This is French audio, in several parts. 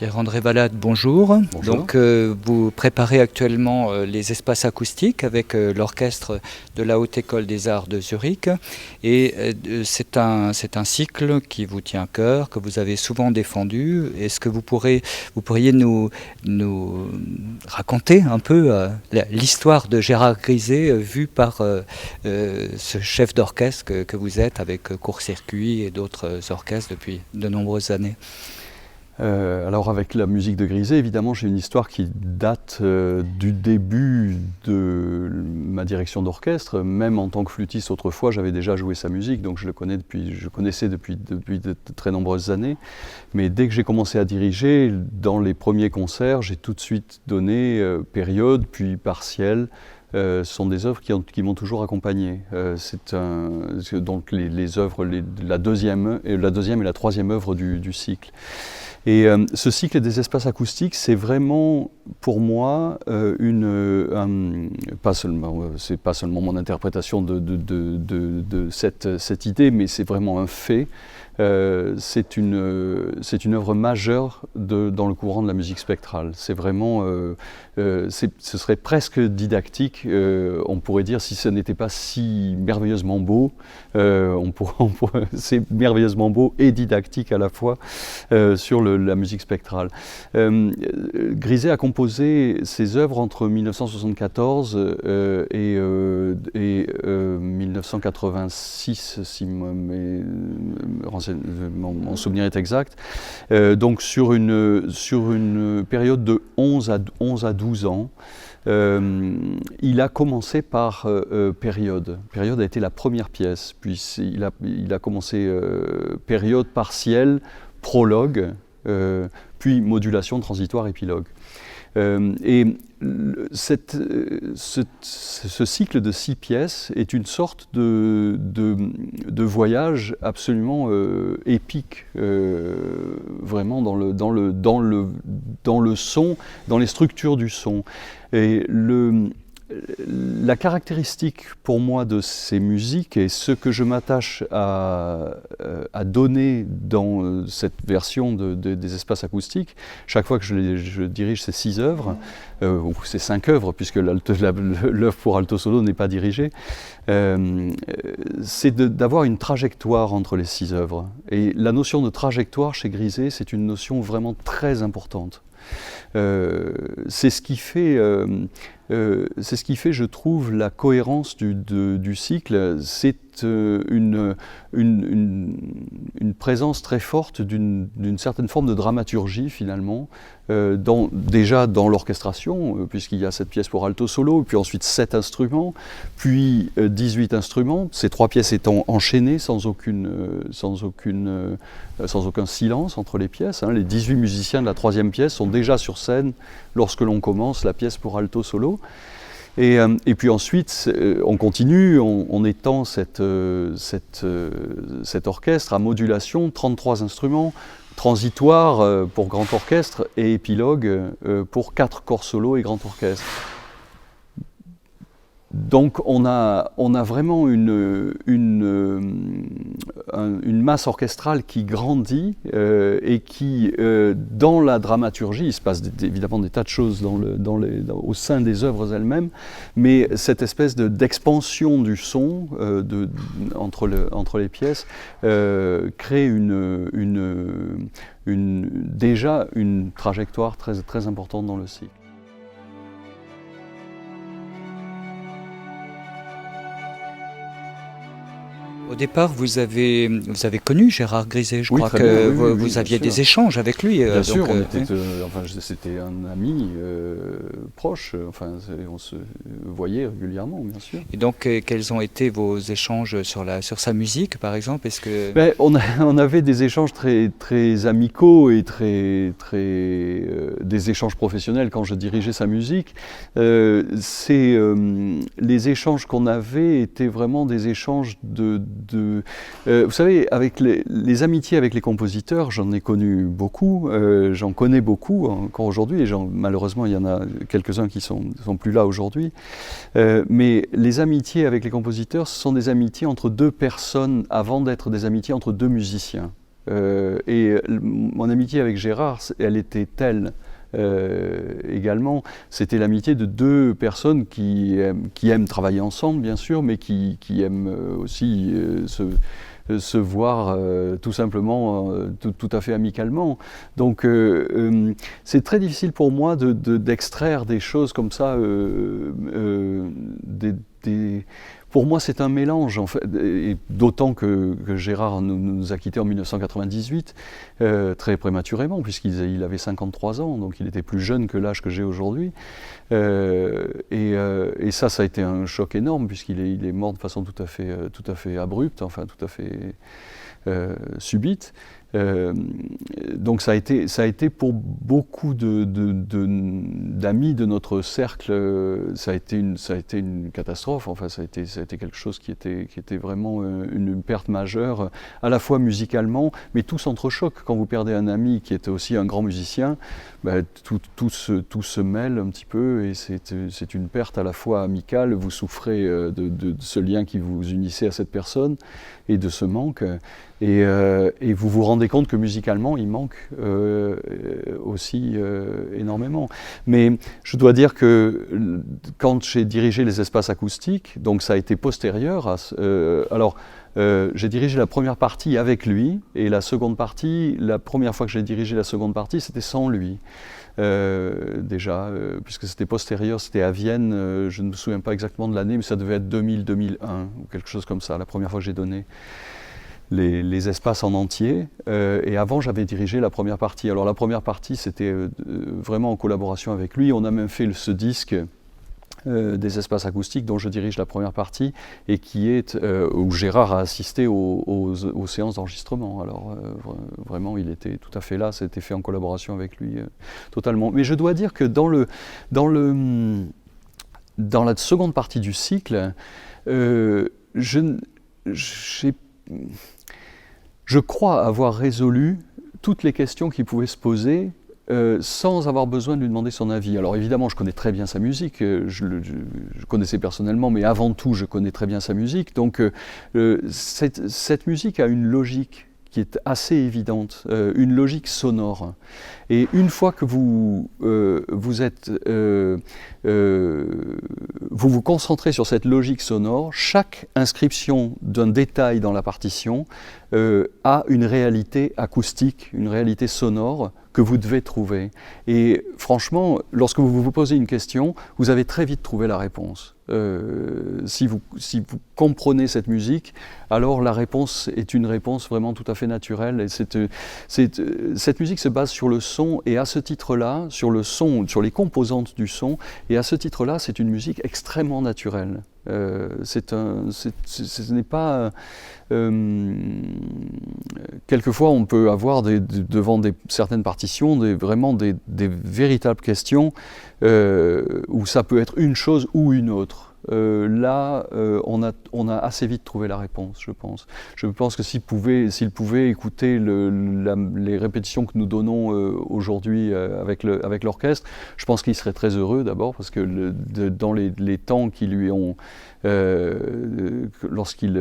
Pierre-André Valade, bonjour. Bonjour. Donc, vous préparez actuellement les espaces acoustiques avec l'orchestre de la Haute École des Arts de Zurich. Et c'est un cycle qui vous tient à cœur, que vous avez souvent défendu. Est-ce que vous pourriez nous raconter un peu l'histoire de Gérard Griset vue par ce chef d'orchestre que vous êtes avec Court Circuit et d'autres orchestres depuis de nombreuses années? Alors avec la musique de Griset, évidemment, j'ai une histoire qui date du début de ma direction d'orchestre. Même en tant que flûtiste autrefois, j'avais déjà joué sa musique, donc je connaissais depuis de très nombreuses années. Mais dès que j'ai commencé à diriger, dans les premiers concerts, j'ai tout de suite donné période, puis partiel. Ce sont des œuvres qui m'ont toujours accompagné. Donc les œuvres, la deuxième et la troisième œuvre du cycle. Et ce cycle des espaces acoustiques, c'est vraiment pour moi c'est pas seulement mon interprétation de cette idée, mais c'est vraiment un fait. C'est une œuvre majeure dans le courant de la musique spectrale. C'est vraiment, ce serait presque didactique, on pourrait dire, si ce n'était pas si merveilleusement beau. C'est merveilleusement beau et didactique à la fois sur la musique spectrale. Griset a composé ses œuvres entre 1974 et 1986, si mon souvenir est exact, donc sur une période de 11 à 12 ans. Il a commencé par Période. Période a été la première pièce, puis il a commencé Période partielle, prologue, puis modulation, transitoire, épilogue. Et ce cycle de 6 pièces est une sorte de voyage absolument épique, vraiment dans le son, dans les structures du son. Et la caractéristique pour moi de ces musiques et ce que je m'attache à donner dans cette version des espaces acoustiques, chaque fois que je dirige ces 6 œuvres, ou ces 5 œuvres, puisque l'œuvre pour alto solo n'est pas dirigée, c'est d'avoir une trajectoire entre les 6 œuvres. Et la notion de trajectoire chez Griset, c'est une notion vraiment très importante. C'est ce qui fait, je trouve, la cohérence du cycle. C'est une présence très forte d'une certaine forme de dramaturgie, finalement, déjà dans l'orchestration, puisqu'il y a cette pièce pour alto solo, puis ensuite 7 instruments, puis 18 instruments, ces 3 pièces étant enchaînées sans aucun silence entre les pièces. Les 18 musiciens de la 3e pièce sont déjà sur scène lorsque l'on commence la pièce pour alto solo. Et puis ensuite, on continue, on étend cet orchestre à modulation, 33 instruments, transitoire pour grand orchestre et épilogue pour 4 corps solo et grand orchestre. Donc on a vraiment une masse orchestrale qui grandit et qui, dans la dramaturgie, il se passe évidemment des tas de choses au sein des œuvres elles-mêmes, mais cette espèce d'expansion du son entre les pièces crée déjà une trajectoire très, très importante dans le cycle. Au départ, vous avez connu Gérard Griset, je crois que vous aviez des échanges avec lui. Bien sûr, c'était un ami proche, on se voyait régulièrement, bien sûr. Et donc, quels ont été vos échanges sur sa musique, par exemple? On avait des échanges très, très amicaux et des échanges professionnels quand je dirigeais sa musique. Les échanges qu'on avait étaient vraiment des échanges vous savez, avec les amitiés avec les compositeurs, j'en ai connu beaucoup, j'en connais beaucoup encore aujourd'hui, et malheureusement il y en a quelques-uns qui sont plus là aujourd'hui. Mais les amitiés avec les compositeurs, ce sont des amitiés entre 2 personnes avant d'être des amitiés entre 2 musiciens. Mon amitié avec Gérard, elle était telle également. C'était l'amitié de deux personnes qui aiment travailler ensemble, bien sûr, mais qui aiment aussi se voir tout simplement, tout à fait amicalement. Donc c'est très difficile pour moi d'extraire des choses comme ça, pour moi, c'est un mélange, en fait, et d'autant que Gérard nous a quittés en 1998, très prématurément, puisqu'il avait 53 ans, donc il était plus jeune que l'âge que j'ai aujourd'hui. Et ça a été un choc énorme, puisqu'il est mort de façon tout à fait abrupte, enfin tout à fait subite. Donc ça a été pour beaucoup d'amis de notre cercle, ça a été une catastrophe. Enfin, ça a été quelque chose qui était vraiment une perte majeure, à la fois musicalement, mais tout s'entrechoque. Quand vous perdez un ami qui était aussi un grand musicien, tout se mêle un petit peu, et c'est une perte à la fois amicale. Vous souffrez de ce lien qui vous unissait à cette personne et de ce manque. Et vous vous rendez compte que musicalement, il manque aussi énormément. Mais je dois dire que quand j'ai dirigé les espaces acoustiques, donc ça a été postérieur à... j'ai dirigé la première partie avec lui, et la seconde partie, la première fois que j'ai dirigé la seconde partie, c'était sans lui. Déjà, puisque c'était postérieur, c'était à Vienne, je ne me souviens pas exactement de l'année, mais ça devait être 2000-2001, ou quelque chose comme ça, la première fois que j'ai donné les espaces en entier. Et avant, j'avais dirigé la première partie. Alors la première partie, c'était vraiment en collaboration avec lui. On a même fait ce disque des espaces acoustiques dont je dirige la première partie, et qui est où Gérard a assisté aux séances d'enregistrement. Alors vraiment, il était tout à fait là. C'était fait en collaboration avec lui totalement. Mais je dois dire que dans la seconde partie du cycle, je crois avoir résolu toutes les questions qui pouvaient se poser sans avoir besoin de lui demander son avis. Alors évidemment, je connais très bien sa musique, je connaissais personnellement, mais avant tout, je connais très bien sa musique. Donc cette musique a une logique qui est assez évidente, une logique sonore. Et une fois que vous vous concentrez sur cette logique sonore, chaque inscription d'un détail dans la partition a une réalité acoustique, une réalité sonore que vous devez trouver. Et franchement, lorsque vous vous posez une question, vous avez très vite trouvé la réponse. Si vous comprenez cette musique, alors la réponse est une réponse vraiment tout à fait naturelle. Et cette musique se base sur le son, et à ce titre-là, sur le son, sur les composantes du son, et à ce titre-là, c'est une musique extrêmement naturelle. Ce n'est pas... quelquefois, on peut avoir devant certaines partitions vraiment des véritables questions où ça peut être une chose ou une autre. Là, on a assez vite trouvé la réponse, je pense. Je pense que s'il pouvait écouter les répétitions que nous donnons aujourd'hui avec l'orchestre, je pense qu'il serait très heureux d'abord, parce que dans les temps qui lui ont... lorsqu'il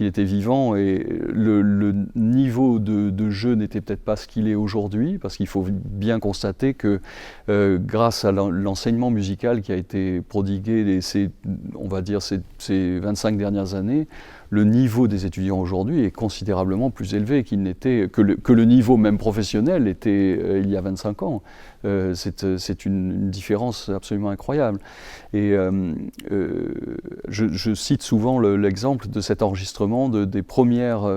était vivant, et le niveau de jeu n'était peut-être pas ce qu'il est aujourd'hui, parce qu'il faut bien constater que grâce à l'enseignement musical qui a été prodigué on va dire ces 25 dernières années, le niveau des étudiants aujourd'hui est considérablement plus élevé qu'il n'était, que le niveau même professionnel était il y a 25 ans. C'est une différence absolument incroyable. Et je cite souvent l'exemple de cet enregistrement des premières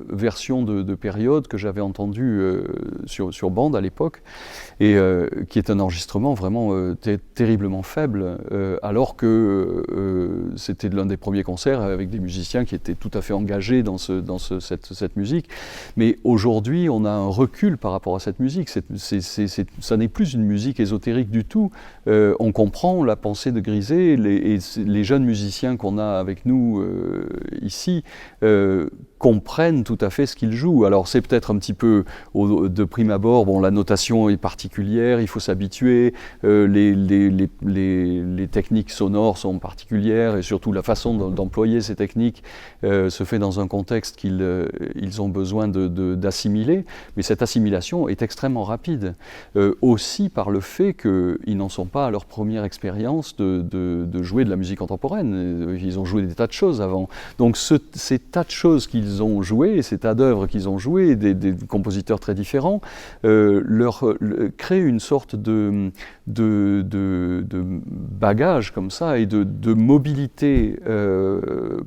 versions de période que j'avais entendues sur bande à l'époque, et qui est un enregistrement vraiment terriblement faible, alors que c'était l'un des premiers concerts avec des musiciens qui étaient tout à fait engagés dans cette musique. Mais aujourd'hui, on a un recul par rapport à cette musique. Ça n'est plus une musique ésotérique du tout. On comprend la pensée de Grisey, et les jeunes musiciens qu'on a avec nous ici comprennent tout à fait ce qu'il joue. Alors c'est peut-être un petit peu de prime abord, bon, la notation est particulière, il faut s'habituer, les techniques sonores sont particulières, et surtout la façon d'employer ces techniques se fait dans un contexte qu'ils ont besoin d'assimiler, mais cette assimilation est extrêmement rapide, aussi par le fait qu'ils n'en sont pas à leur première expérience de jouer de la musique contemporaine. Ils ont joué des tas de choses avant. Donc ces tas de choses qu'ils ont jouées, ces tas d'œuvres qu'ils ont jouées, des compositeurs très différents, créent une sorte de bagage comme ça et de mobilité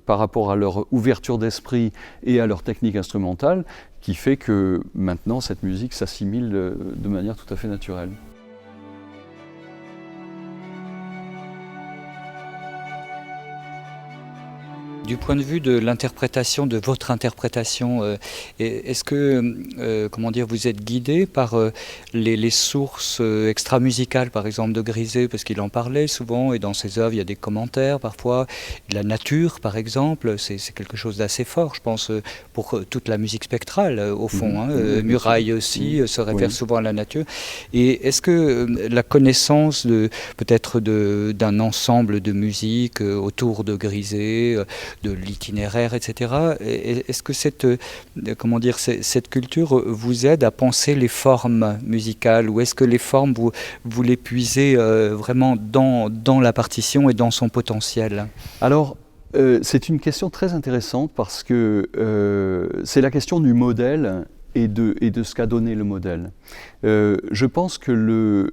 par rapport à leur ouverture d'esprit et à leur technique instrumentale qui fait que maintenant cette musique s'assimile de manière tout à fait naturelle. Du point de vue de l'interprétation, de votre interprétation, est-ce que, comment dire, vous êtes guidé par les sources extra-musicales, par exemple, de Grisez, parce qu'il en parlait souvent, et dans ses œuvres, il y a des commentaires parfois. La nature, par exemple, c'est quelque chose d'assez fort, je pense, pour toute la musique spectrale, au fond. Muraille aussi se réfère souvent à la nature. Et est-ce que la connaissance peut-être d'un ensemble de musique autour de Grisez, de l'itinéraire, etc. Est-ce que cette culture vous aide à penser les formes musicales, ou est-ce que les formes, vous les puisez vraiment dans la partition et dans son potentiel? Alors, c'est une question très intéressante parce que c'est la question du modèle et de ce qu'a donné le modèle. Je pense que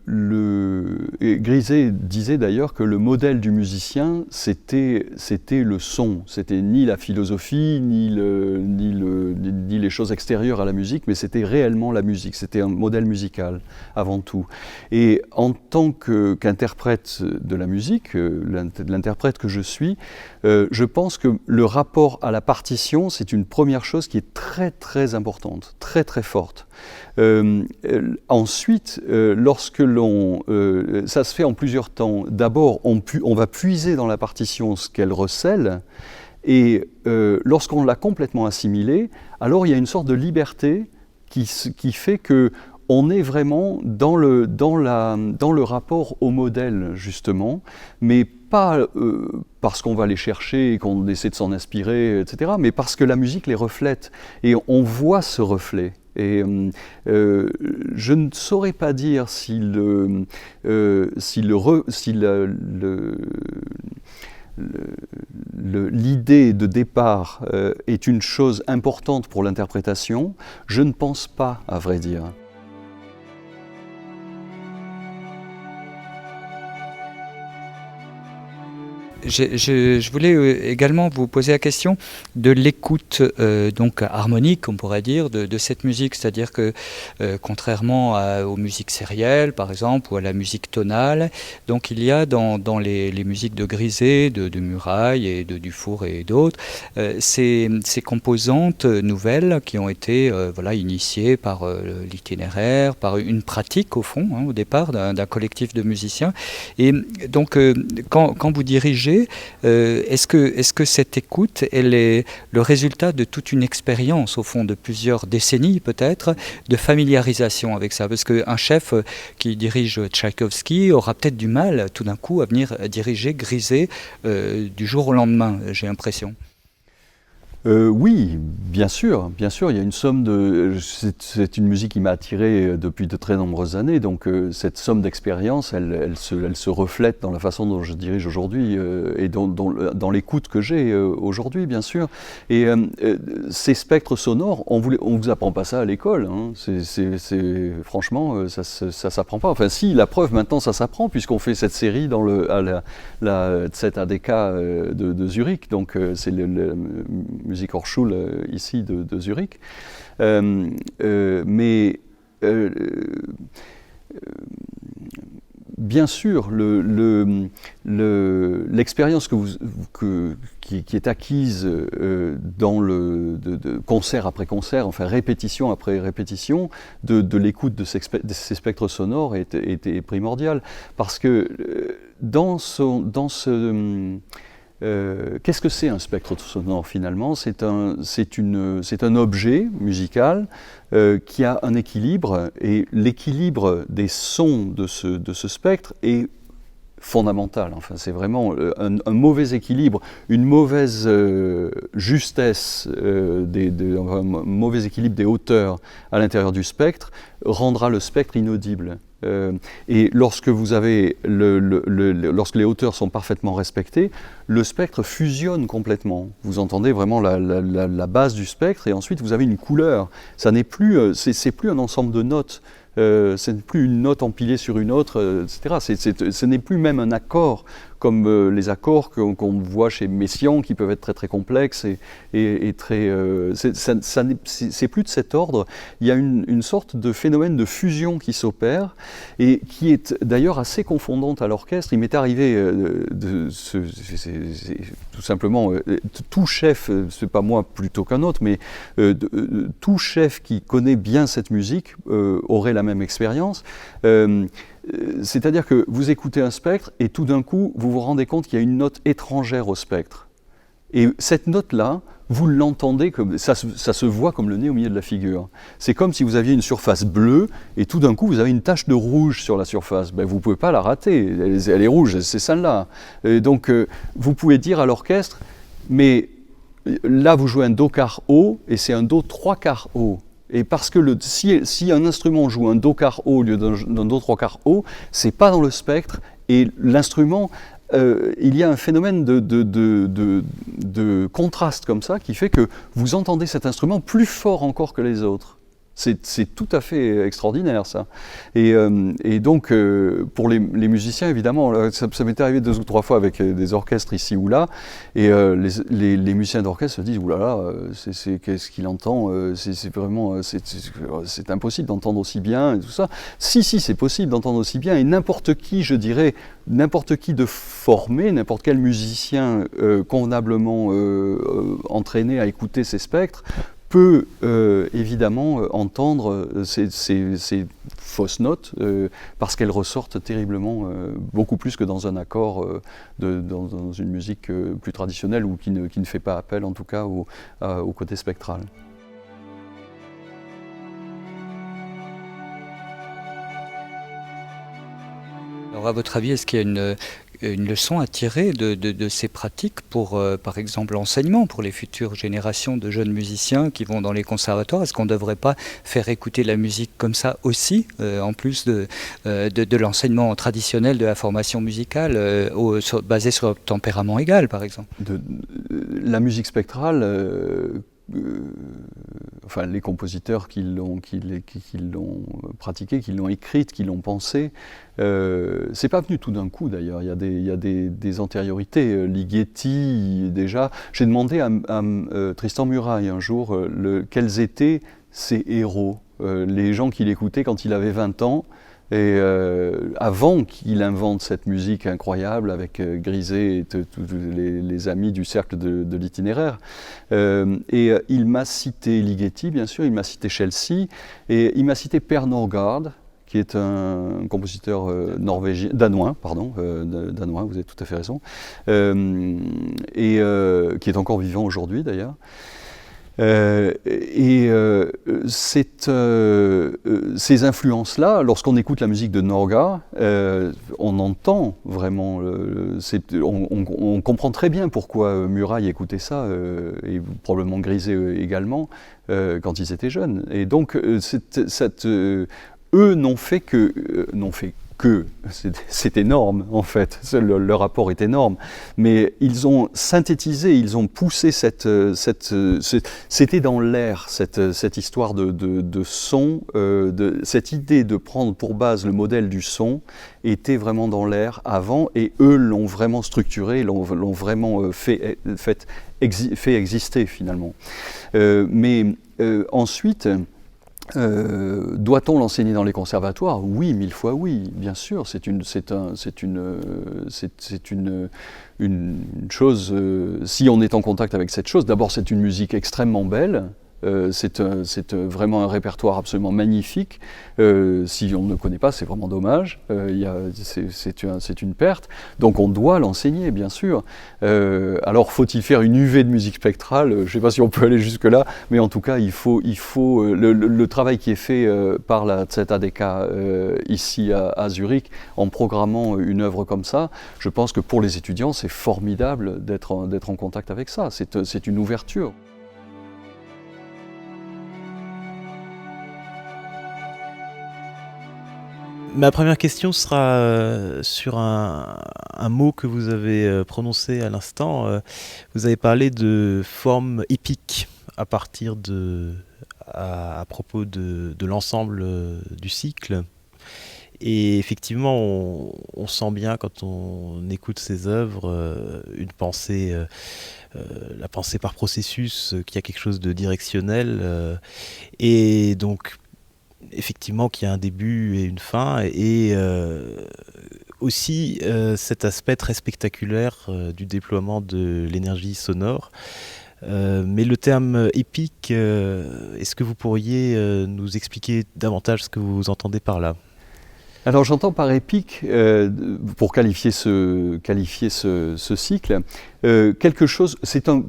Grisez disait d'ailleurs que le modèle du musicien, c'était le son. C'était ni la philosophie, ni les choses extérieures à la musique, mais c'était réellement la musique. C'était un modèle musical, avant tout. Et en tant qu'interprète de la musique, l'interprète que je suis, je pense que le rapport à la partition, c'est une première chose qui est très très importante, très très forte. Ensuite, lorsque ça se fait en plusieurs temps. D'abord, on va puiser dans la partition ce qu'elle recèle, et lorsqu'on l'a complètement assimilée, alors il y a une sorte de liberté qui fait que on est vraiment dans le rapport au modèle, justement, mais pas parce qu'on va les chercher et qu'on essaie de s'en inspirer, etc., mais parce que la musique les reflète, et on voit ce reflet. Et je ne saurais pas dire si l'idée de départ est une chose importante pour l'interprétation. Je ne pense pas, à vrai dire. Je voulais également vous poser la question de l'écoute donc harmonique, on pourrait dire, de cette musique. C'est-à-dire que contrairement aux musiques sérielles, par exemple, ou à la musique tonale, donc il y a dans les musiques de Grisez, de Muraille et de Dufour et d'autres, ces composantes nouvelles qui ont été initiées par l'itinéraire, par une pratique au fond, au départ, d'un collectif de musiciens. Et donc quand vous dirigez, est-ce que cette écoute, elle est le résultat de toute une expérience, au fond, de plusieurs décennies peut-être, de familiarisation avec ça? Parce qu'un chef qui dirige Tchaïkovski aura peut-être du mal tout d'un coup à venir diriger Grisez du jour au lendemain, j'ai l'impression. Oui, bien sûr, il y a une somme c'est une musique qui m'a attiré depuis de très nombreuses années, donc cette somme d'expérience, elle se reflète dans la façon dont je dirige aujourd'hui et dans l'écoute que j'ai aujourd'hui, bien sûr. Et ces spectres sonores, on vous apprend pas ça à l'école, hein. Franchement, ça s'apprend pas. Enfin si, la preuve maintenant, ça s'apprend, puisqu'on fait cette série dans la ZADK de Zurich, donc c'est le Musikhochschule ici de Zurich. Mais bien sûr, l'expérience qui est acquise de concert après concert, enfin répétition après répétition, de l'écoute de ces spectres sonores est primordiale. Parce que qu'est-ce que c'est un spectre sonore finalement? C'est un objet musical qui a un équilibre, et l'équilibre des sons de ce spectre est fondamentale. Enfin, c'est vraiment un mauvais équilibre, une mauvaise justesse, un mauvais équilibre des hauteurs à l'intérieur du spectre rendra le spectre inaudible. Et lorsque vous avez lorsque les hauteurs sont parfaitement respectées, le spectre fusionne complètement. Vous entendez vraiment la base du spectre et ensuite vous avez une couleur. Ça n'est plus, c'est plus un ensemble de notes. Ce n'est plus une note empilée sur une autre, etc. Ce n'est plus même un accord comme les accords qu'on voit chez Messiaen qui peuvent être très très complexes et très. C'est plus de cet ordre. Il y a une sorte de phénomène de fusion qui s'opère et qui est d'ailleurs assez confondante à l'orchestre. Il m'est arrivé tout simplement tout chef, c'est pas moi plutôt qu'un autre, mais tout chef qui connaît bien cette musique aurait la même expérience. C'est-à-dire que vous écoutez un spectre et tout d'un coup, vous vous rendez compte qu'il y a une note étrangère au spectre. Et cette note-là, vous l'entendez, comme ça se voit comme le nez au milieu de la figure. C'est comme si vous aviez une surface bleue et tout d'un coup, vous avez une tache de rouge sur la surface. Ben, vous ne pouvez pas la rater, elle est rouge, c'est celle-là. Et donc, vous pouvez dire à l'orchestre, mais là, vous jouez un Do quart haut et c'est un Do 3/4 haut. Et parce que si un instrument joue un Do quart haut au lieu d'un Do 3/4 haut, c'est pas dans le spectre et l'instrument, il y a un phénomène de contraste comme ça qui fait que vous entendez cet instrument plus fort encore que les autres. C'est tout à fait extraordinaire ça. Et donc pour les musiciens évidemment, ça m'est arrivé 2 ou 3 fois avec des orchestres ici ou là, et les musiciens d'orchestre se disent oulala, qu'est-ce qu'il entend, c'est vraiment c'est impossible d'entendre aussi bien et tout ça. Si c'est possible d'entendre aussi bien et n'importe qui, je dirais, n'importe qui de formé, n'importe quel musicien convenablement entraîné à écouter ces spectres peut évidemment entendre ces fausses notes parce qu'elles ressortent terriblement, beaucoup plus que dans un accord dans une musique plus traditionnelle ou qui ne fait pas appel en tout cas au côté spectral. Alors à votre avis, est-ce qu'il y a une leçon à tirer de ces pratiques pour, par exemple, l'enseignement, pour les futures générations de jeunes musiciens qui vont dans les conservatoires? Est-ce qu'on ne devrait pas faire écouter la musique comme ça aussi, en plus de l'enseignement traditionnel de la formation musicale, basée sur un tempérament égal, par exemple? La musique spectrale, enfin les compositeurs qui l'ont pratiquée, qui l'ont écrite, qui l'ont pensée, c'est pas venu tout d'un coup d'ailleurs, il y a des antériorités. Ligeti déjà, j'ai demandé à Tristan Murail un jour quels étaient ses héros, les gens qu'il écoutait quand il avait 20 ans, et avant qu'il invente cette musique incroyable avec Grisé et tous les amis du cercle de l'itinéraire. Et il m'a cité Ligeti, bien sûr, il m'a cité Chelsea, et il m'a cité Per Norgard, qui est un compositeur danois, vous avez tout à fait raison, et qui est encore vivant aujourd'hui d'ailleurs. Ces influences-là, lorsqu'on écoute la musique de Norgard, on entend vraiment, on comprend très bien pourquoi Murail écoutait ça, et probablement Grisé également, quand ils étaient jeunes. Et donc, eux n'ont fait que, c'est énorme en fait, le rapport est énorme, mais ils ont synthétisé, ils ont poussé c'était dans l'air cette histoire de son, cette idée de prendre pour base le modèle du son était vraiment dans l'air avant, et eux l'ont vraiment structuré, l'ont vraiment fait exister finalement. Mais ensuite, doit-on l'enseigner dans les conservatoires? Oui, 1000 fois oui, bien sûr. C'est une chose. Si on est en contact avec cette chose, d'abord c'est une musique extrêmement belle. Vraiment un répertoire absolument magnifique. Si on ne le connaît pas, c'est vraiment dommage. C'est une perte. Donc on doit l'enseigner, bien sûr. Alors faut-il faire une UV de musique spectrale? Je ne sais pas si on peut aller jusque-là, mais en tout cas, il faut le travail qui est fait par la ZADK ici à Zurich, en programmant une œuvre comme ça, je pense que pour les étudiants, c'est formidable d'être en contact avec ça. C'est une ouverture. Ma première question sera sur un mot que vous avez prononcé à l'instant. Vous avez parlé de forme épique à propos de l'ensemble du cycle. Et effectivement, on sent bien quand on écoute ces œuvres une pensée, la pensée par processus, qu'il y a quelque chose de directionnel. Et donc, effectivement, qu'il y a un début et une fin, et aussi cet aspect très spectaculaire du déploiement de l'énergie sonore. Mais le terme épique, est-ce que vous pourriez nous expliquer davantage ce que vous entendez par là ? Alors j'entends par épique, pour qualifier ce cycle, quelque chose,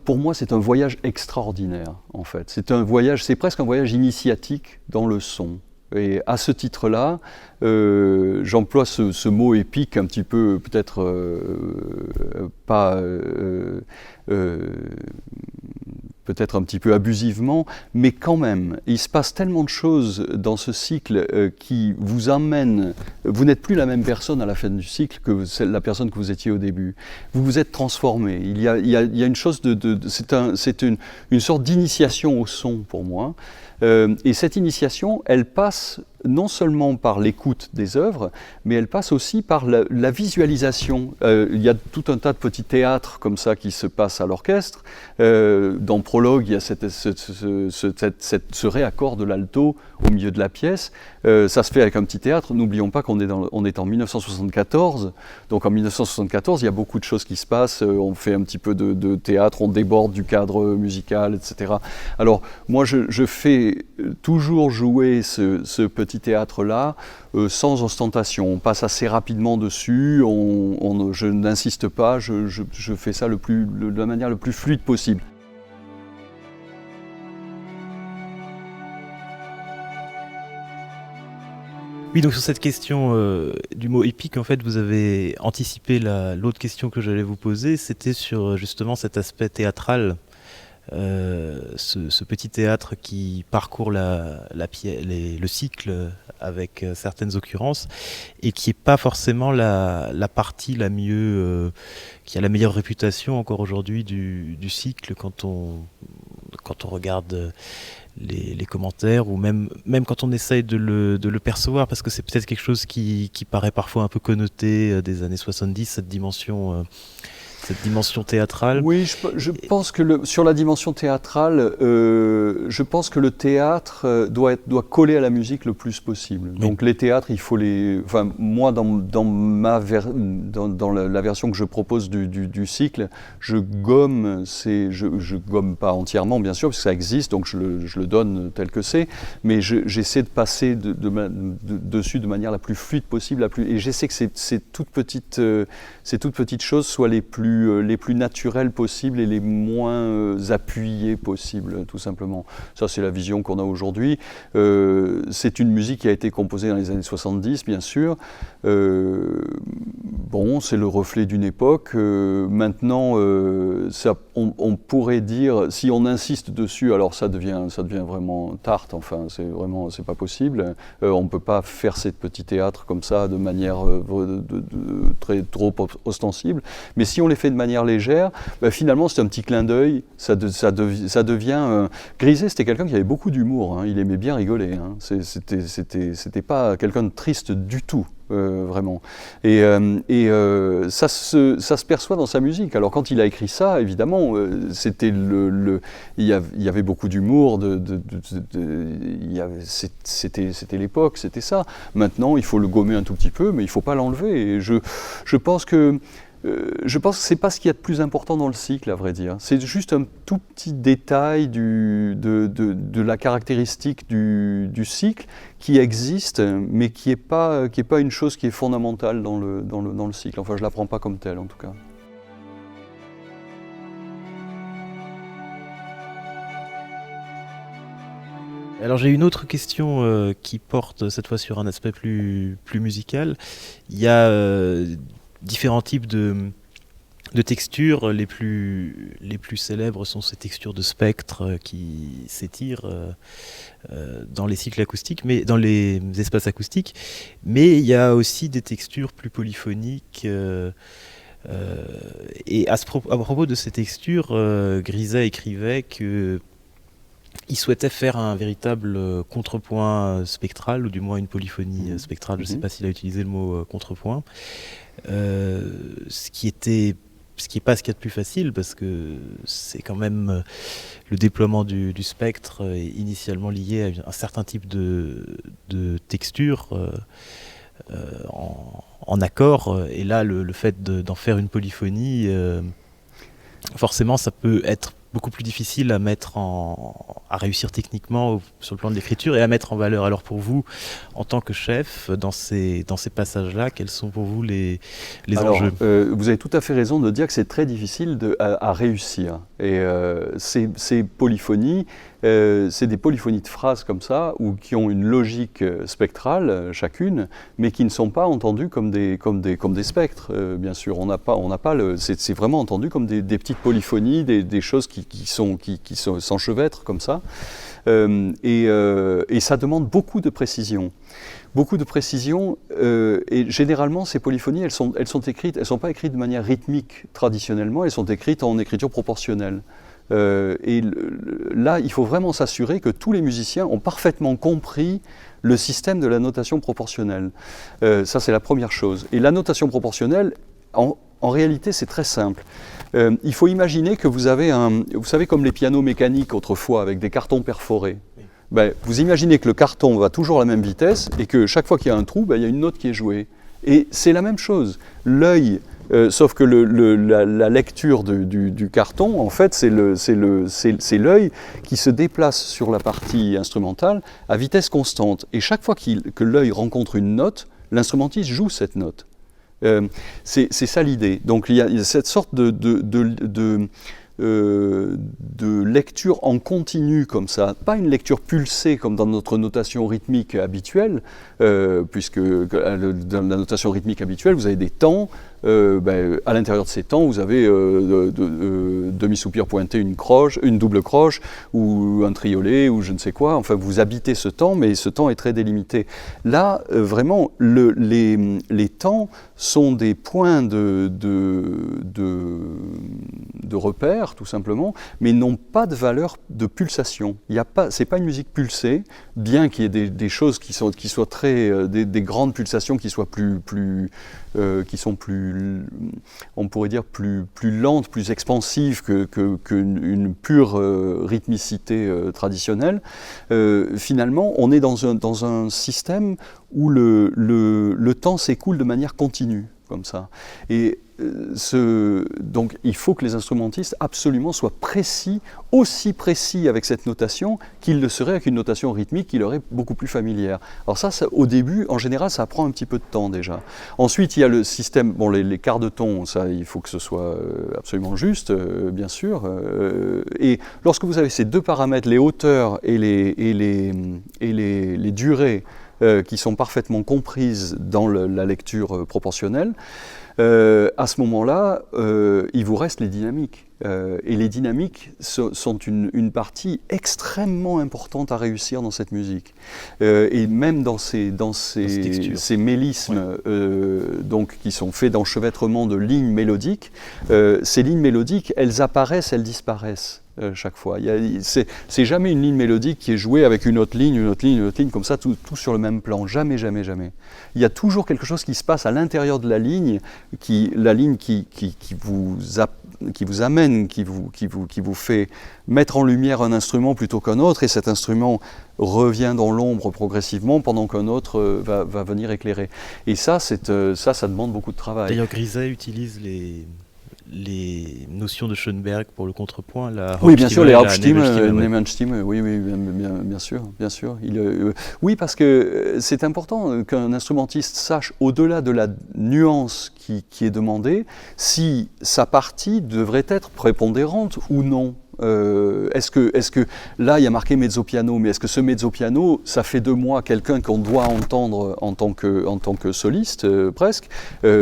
pour moi c'est un voyage extraordinaire en fait. C'est presque un voyage initiatique dans le son. Et à ce titre-là, j'emploie ce mot épique un petit peu, peut-être peut-être un petit peu abusivement, mais quand même, il se passe tellement de choses dans ce cycle qui vous amènent, vous n'êtes plus la même personne à la fin du cycle que la personne que vous étiez au début. Vous vous êtes transformé. Il y a une chose c'est une sorte d'initiation au son pour moi. Et cette initiation, elle passe non seulement par l'écoute des œuvres, mais elle passe aussi par la visualisation. Il y a tout un tas de petits théâtres comme ça qui se passent à l'orchestre. Dans Prologue, il y a ce réaccord de l'alto au milieu de la pièce. Ça se fait avec un petit théâtre. N'oublions pas qu'on est en 1974. Donc en 1974, il y a beaucoup de choses qui se passent. On fait un petit peu de théâtre, on déborde du cadre musical, etc. Alors moi, je fais toujours jouer ce petit théâtre-là sans ostentation. On passe assez rapidement dessus, je n'insiste pas, je fais ça de la manière le plus fluide possible. Oui, donc sur cette question du mot épique, en fait, vous avez anticipé l'autre question que j'allais vous poser, c'était sur justement cet aspect théâtral. Ce petit théâtre qui parcourt le cycle avec certaines occurrences et qui n'est pas forcément la partie la mieux, qui a la meilleure réputation encore aujourd'hui du cycle quand on regarde les commentaires ou même quand on essaye de le percevoir, parce que c'est peut-être quelque chose qui paraît parfois un peu connoté des années 70, cette dimension théâtrale. Oui, je pense que sur la dimension théâtrale, je pense que le théâtre doit coller à la musique le plus possible. Oui. Donc les théâtres, il faut moi, dans la version que je propose du cycle, je gomme, je gomme pas entièrement, bien sûr, parce que ça existe, donc je le donne tel que c'est, mais j'essaie de passer dessus de manière la plus fluide possible, et j'essaie que ces toutes petites choses soient les plus naturels possibles et les moins appuyés possibles, tout simplement. Ça, c'est la vision qu'on a aujourd'hui. C'est une musique qui a été composée dans les années 70, bien sûr. C'est le reflet d'une époque. Maintenant, on pourrait dire, si on insiste dessus, alors ça devient vraiment tarte, enfin, c'est pas possible. On ne peut pas faire ces petits théâtres comme ça de manière trop ostensible. Mais si on les fait de manière légère, finalement c'est un petit clin d'œil, ça devient... Griset, c'était quelqu'un qui avait beaucoup d'humour, hein, il aimait bien rigoler, hein. C'était pas quelqu'un de triste du tout. Vraiment. Et ça se perçoit dans sa musique. Alors quand il a écrit ça, évidemment, c'était il y avait beaucoup d'humour, c'était l'époque, c'était ça. Maintenant, il faut le gommer un tout petit peu, mais il ne faut pas l'enlever. Et je pense que Je pense que ce n'est pas ce qu'il y a de plus important dans le cycle, à vrai dire. C'est juste un tout petit détail de la caractéristique du cycle qui existe, mais qui n'est pas une chose qui est fondamentale dans le cycle. Enfin, je ne la prends pas comme telle, en tout cas. Alors j'ai une autre question qui porte cette fois sur un aspect plus musical. Il y a différents types de textures. Les plus célèbres sont ces textures de spectre qui s'étirent dans les cycles acoustiques, mais dans les espaces acoustiques. Mais il y a aussi des textures plus polyphoniques. Et à propos de ces textures, Griset écrivait que il souhaitait faire un véritable contrepoint spectral, ou du moins une polyphonie spectrale. Je ne sais pas s'il a utilisé le mot contrepoint. Ce qui n'est pas ce qu'il y a de plus facile, parce que c'est quand même le déploiement du spectre initialement lié à un certain type de texture en accord. Et là, le fait d'en faire une polyphonie, forcément, ça peut être beaucoup plus difficile à réussir techniquement sur le plan de l'écriture et à mettre en valeur. Alors pour vous, en tant que chef, dans ces passages-là, quels sont pour vous les enjeux ? Vous avez tout à fait raison de dire que c'est très difficile à réussir. Et ces polyphonies, c'est des polyphonies de phrases comme ça, ou qui ont une logique spectrale chacune, mais qui ne sont pas entendues comme des spectres. Bien sûr, c'est vraiment entendu comme des petites polyphonies, des choses qui s'enchevêtrent comme ça. Et ça demande beaucoup de précision. Beaucoup de précision, et généralement ces polyphonies, elles sont pas écrites de manière rythmique traditionnellement, elles sont écrites en écriture proportionnelle. Et là, il faut vraiment s'assurer que tous les musiciens ont parfaitement compris le système de la notation proportionnelle. Ça, c'est la première chose. Et la notation proportionnelle, en réalité, c'est très simple. Il faut imaginer que vous avez vous savez, comme les pianos mécaniques autrefois, avec des cartons perforés. Ben, vous imaginez que le carton va toujours à la même vitesse et que chaque fois qu'il y a un trou, ben, il y a une note qui est jouée. Et c'est la même chose. L'œil, sauf que la lecture du carton, en fait, c'est l'œil qui se déplace sur la partie instrumentale à vitesse constante. Et chaque fois que l'œil rencontre une note, l'instrumentiste joue cette note. C'est ça l'idée. Donc il y a cette sorte de lecture en continu comme ça, pas une lecture pulsée comme dans notre notation rythmique habituelle, puisque dans la notation rythmique habituelle, vous avez des temps, à l'intérieur de ces temps, vous avez demi-soupir pointé, une double croche, ou un triolet, ou je ne sais quoi, enfin vous habitez ce temps, mais ce temps est très délimité. Là, vraiment, les temps sont des points de repère, tout simplement, mais n'ont pas de valeur de pulsation. C'est pas une musique pulsée, bien qu'il y ait des choses qui soient très, des grandes pulsations qui soient qui sont plus, on pourrait dire plus lentes, plus expansives qu'une pure rythmicité traditionnelle. Finalement, on est dans un système où le temps s'écoule de manière continue, comme ça. Et donc il faut que les instrumentistes absolument soient aussi précis avec cette notation qu'ils le seraient avec une notation rythmique qui leur est beaucoup plus familière. Alors ça, au début, en général, ça prend un petit peu de temps déjà. Ensuite, il y a le système, les quarts de ton, ça, il faut que ce soit absolument juste, bien sûr. Et lorsque vous avez ces deux paramètres, les hauteurs et les durées, qui sont parfaitement comprises dans la lecture proportionnelle, à ce moment-là, il vous reste les dynamiques. Et les dynamiques sont une partie extrêmement importante à réussir dans cette musique. Et même dans ces mélismes, donc, qui sont faits d'enchevêtrement de lignes mélodiques, ces lignes mélodiques, elles apparaissent, elles disparaissent. chaque fois. C'est jamais une ligne mélodique qui est jouée avec une autre ligne, une autre ligne, une autre ligne, comme ça, tout sur le même plan. Jamais, jamais, jamais. Il y a toujours quelque chose qui se passe à l'intérieur de la ligne qui vous amène, qui vous fait mettre en lumière un instrument plutôt qu'un autre, et cet instrument revient dans l'ombre progressivement pendant qu'un autre va venir éclairer. Et ça demande beaucoup de travail. D'ailleurs, Griset utilise les notions de Schoenberg pour le contrepoint, oui, bien sûr, les Hauptstimme, Nebenstimme, oui, bien sûr. Oui, parce que c'est important qu'un instrumentiste sache, au-delà de la nuance qui est demandée, si sa partie devrait être prépondérante ou non. Est-ce que là il y a marqué mezzo piano, mais est-ce que ce mezzo piano, ça fait de moi quelqu'un qu'on doit entendre en tant que soliste presque,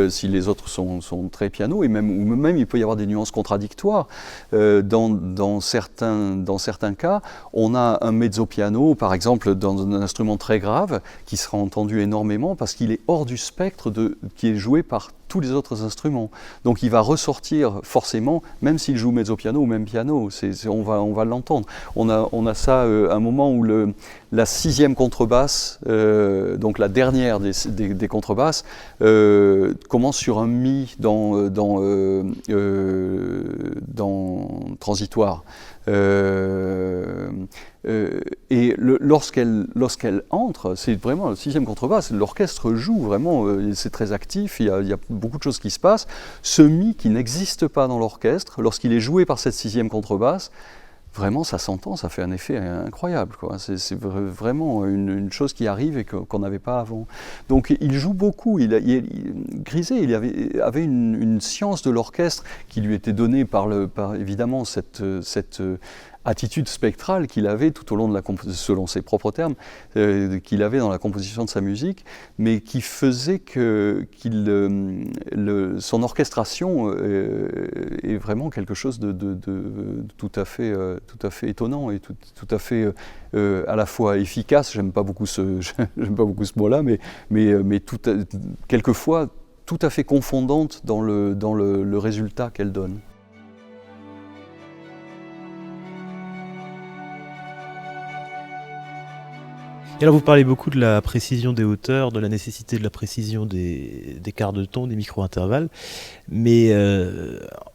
si les autres sont très piano, et même il peut y avoir des nuances contradictoires. Dans certains cas, on a un mezzo piano, par exemple dans un instrument très grave, qui sera entendu énormément parce qu'il est hors du spectre qui est joué par tous les autres instruments. Donc il va ressortir forcément, même s'il joue mezzo piano ou même piano, on va l'entendre. On a ça à un moment où la 6e contrebasse, donc la dernière des contrebasses, commence sur un mi dans transitoire. Et lorsqu'elle entre, c'est vraiment la 6e contrebasse, l'orchestre joue vraiment, c'est très actif, il y a beaucoup de choses qui se passent. Ce mi qui n'existe pas dans l'orchestre, lorsqu'il est joué par cette 6e contrebasse, vraiment ça s'entend, ça fait un effet incroyable, quoi. C'est vraiment une chose qui arrive et qu'on n'avait pas avant. Donc il joue beaucoup, Griset avait une science de l'orchestre qui lui était donnée par évidemment cette attitude spectrale qu'il avait tout au long de selon ses propres termes, qu'il avait dans la composition de sa musique, mais qui faisait son orchestration est vraiment quelque chose de tout à fait étonnant et tout à fait à la fois efficace. J'aime pas beaucoup ce mot-là, mais quelquefois tout à fait confondante dans le résultat qu'elle donne. Et alors vous parlez beaucoup de la précision des hauteurs, de la nécessité de la précision des quarts de ton, des micro-intervalles, mais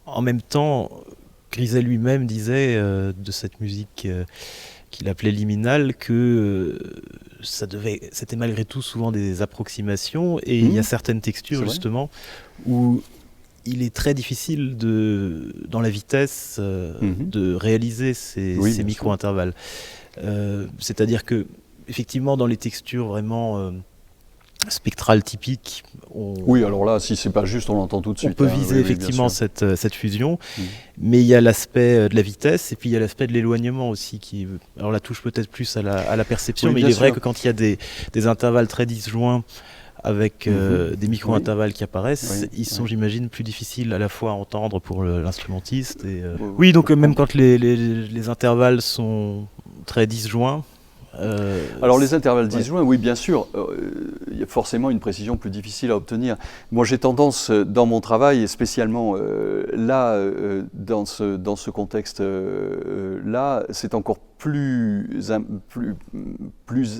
en même temps, Griset lui-même disait de cette musique qu'il appelait liminale que c'était malgré tout souvent des approximations, et il y a certaines textures justement où il est très difficile dans la vitesse de réaliser ces micro-intervalles. C'est-à-dire que effectivement, dans les textures vraiment spectrales typiques, oui, alors là, si c'est pas juste, on l'entend tout de suite. On peut viser effectivement cette fusion, mais il y a l'aspect de la vitesse et puis il y a l'aspect de l'éloignement aussi alors la touche peut-être plus à la perception, mais il est vrai que quand il y a des intervalles très disjoints avec des micro-intervalles qui apparaissent, ils sont, j'imagine, plus difficiles à la fois à entendre pour l'instrumentiste. Oui, donc même quand les intervalles sont très disjoints. Alors les intervalles disjoints, oui bien sûr, il y a forcément une précision plus difficile à obtenir. Moi j'ai tendance dans mon travail, et spécialement là, dans ce contexte-là, c'est encore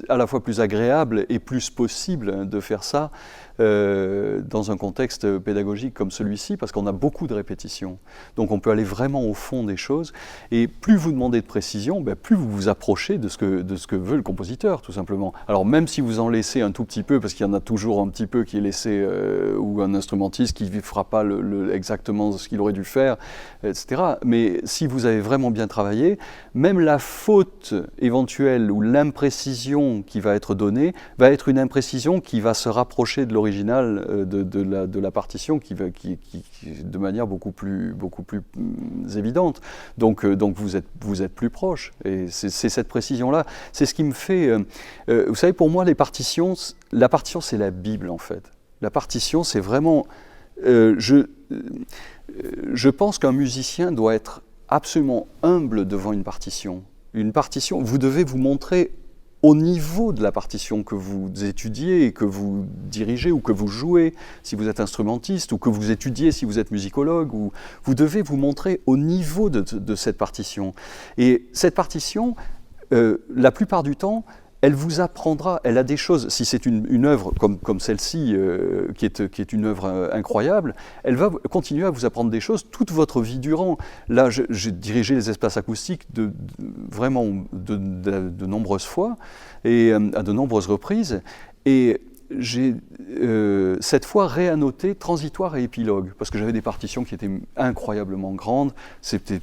à la fois plus agréable et plus possible de faire ça dans un contexte pédagogique comme celui-ci, parce qu'on a beaucoup de répétitions. Donc on peut aller vraiment au fond des choses, et plus vous demandez de précision, plus vous vous approchez de ce que veut le compositeur, tout simplement. Alors même si vous en laissez un tout petit peu, parce qu'il y en a toujours un petit peu qui est laissé, ou un instrumentiste qui ne fera pas exactement ce qu'il aurait dû faire, etc. Mais si vous avez vraiment bien travaillé, même la faute éventuelle ou l'imprécision qui va être donnée va être une imprécision qui va se rapprocher de l'original de la partition qui de manière beaucoup plus évidente. Donc vous êtes plus proche, et c'est cette précision-là. C'est ce qui me fait... vous savez, pour moi, la partition, c'est la Bible, en fait. La partition, c'est vraiment... je pense qu'un musicien doit être absolument humble devant une partition. Une partition, vous devez vous montrer au niveau de la partition que vous étudiez, que vous dirigez ou que vous jouez, si vous êtes instrumentiste, ou que vous étudiez si vous êtes musicologue, ou vous devez vous montrer au niveau de cette partition. Et cette partition, la plupart du temps, elle vous apprendra, elle a des choses, si c'est une œuvre comme celle-ci, qui est une œuvre incroyable, elle va continuer à vous apprendre des choses toute votre vie durant. Là, j'ai dirigé les espaces acoustiques vraiment de nombreuses fois, et à de nombreuses reprises, et j'ai cette fois réannoté transitoire et épilogue, parce que j'avais des partitions qui étaient incroyablement grandes, c'était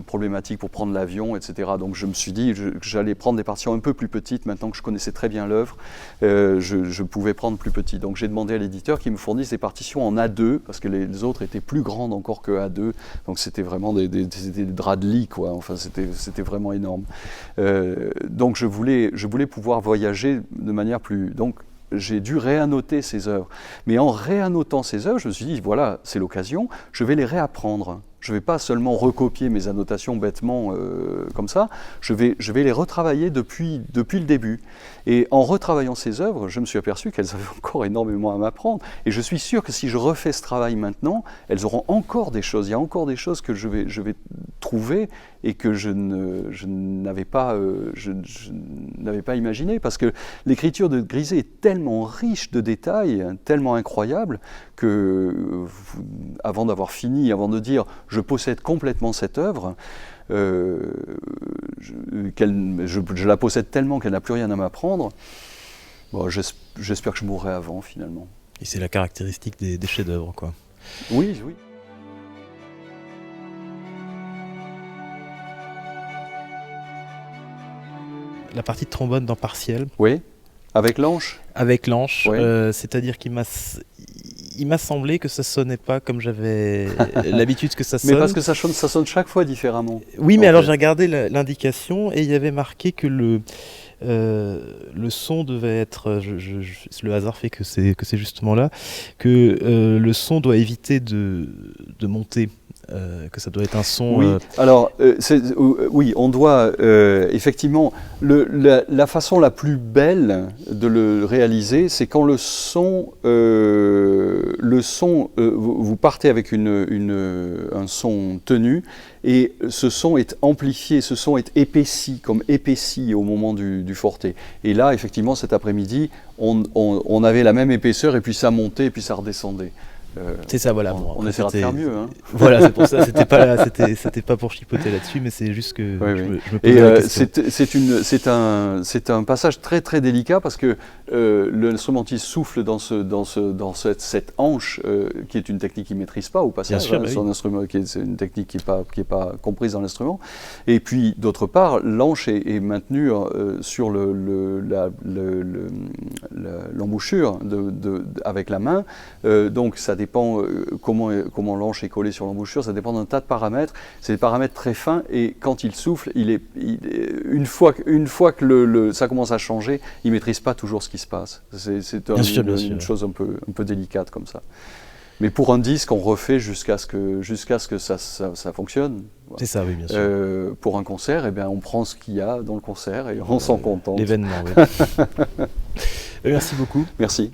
problématique pour prendre l'avion, etc. Donc je me suis dit que j'allais prendre des partitions un peu plus petites, maintenant que je connaissais très bien l'œuvre, je pouvais prendre plus petit. Donc j'ai demandé à l'éditeur qu'il me fournisse des partitions en A2, parce que les autres étaient plus grandes encore que A2, donc c'était vraiment des draps de lit, quoi. Enfin c'était vraiment énorme. Donc je voulais pouvoir voyager de manière plus... Donc, j'ai dû réannoter ces œuvres. Mais en réannotant ces œuvres, je me suis dit, voilà, c'est l'occasion, je vais les réapprendre. Je ne vais pas seulement recopier mes annotations bêtement comme ça, je vais les retravailler depuis le début. Et en retravaillant ces œuvres, je me suis aperçu qu'elles avaient encore énormément à m'apprendre. Et je suis sûr que si je refais ce travail maintenant, elles auront encore des choses. Il y a encore des choses que je vais trouver et que je n'avais pas imaginé. Parce que l'écriture de Grisey est tellement riche de détails, tellement incroyable, que avant d'avoir fini, avant de dire « je possède complètement cette œuvre », je la possède tellement qu'elle n'a plus rien à m'apprendre. Bon, j'espère que je mourrai avant, finalement. Et c'est la caractéristique des chefs-d'œuvre, quoi. Oui, oui. La partie de trombone dans Partiel. Oui, avec l'anche. Avec l'anche, Oui. c'est-à-dire qu'il m'a semblé que ça sonnait pas comme j'avais l'habitude que ça sonne. Mais parce que ça sonne chaque fois différemment. Oui, mais alors j'ai regardé l'indication et il y avait marqué que le son devait être, le hasard fait que c'est justement là, que le son doit éviter de monter. Que ça doit être un son... Oui, alors, oui, on doit, effectivement, la façon la plus belle de le réaliser, c'est quand le son, vous partez avec un son tenu, et ce son est amplifié, ce son est épaissi au moment du forté. Et là, effectivement, cet après-midi, on avait la même épaisseur, et puis ça montait, et puis ça redescendait. C'est ça, voilà. On essaiera de faire mieux. Hein. Voilà, c'est pour ça. C'était pas pour chipoter là-dessus, mais c'est juste que je me posais la question. C'est un passage très très délicat parce que l'instrumentiste souffle dans cette hanche qui est une technique qu'il ne maîtrise pas au passage. Bien sûr, son instrument, c'est une technique qui est pas comprise dans l'instrument. Et puis d'autre part, l'hanche est maintenue sur l'embouchure avec la main. Donc ça dépend comment l'anche est collée sur l'embouchure, ça dépend d'un tas de paramètres. C'est des paramètres très fins et quand il souffle, une fois que ça commence à changer, il ne maîtrise pas toujours ce qui se passe. C'est une chose un peu délicate comme ça. Mais pour un disque, on refait jusqu'à ce que ça fonctionne. C'est ça, oui, bien sûr. Pour un concert, eh bien, on prend ce qu'il y a dans le concert et on s'en contente. L'événement, oui. Merci beaucoup. Merci.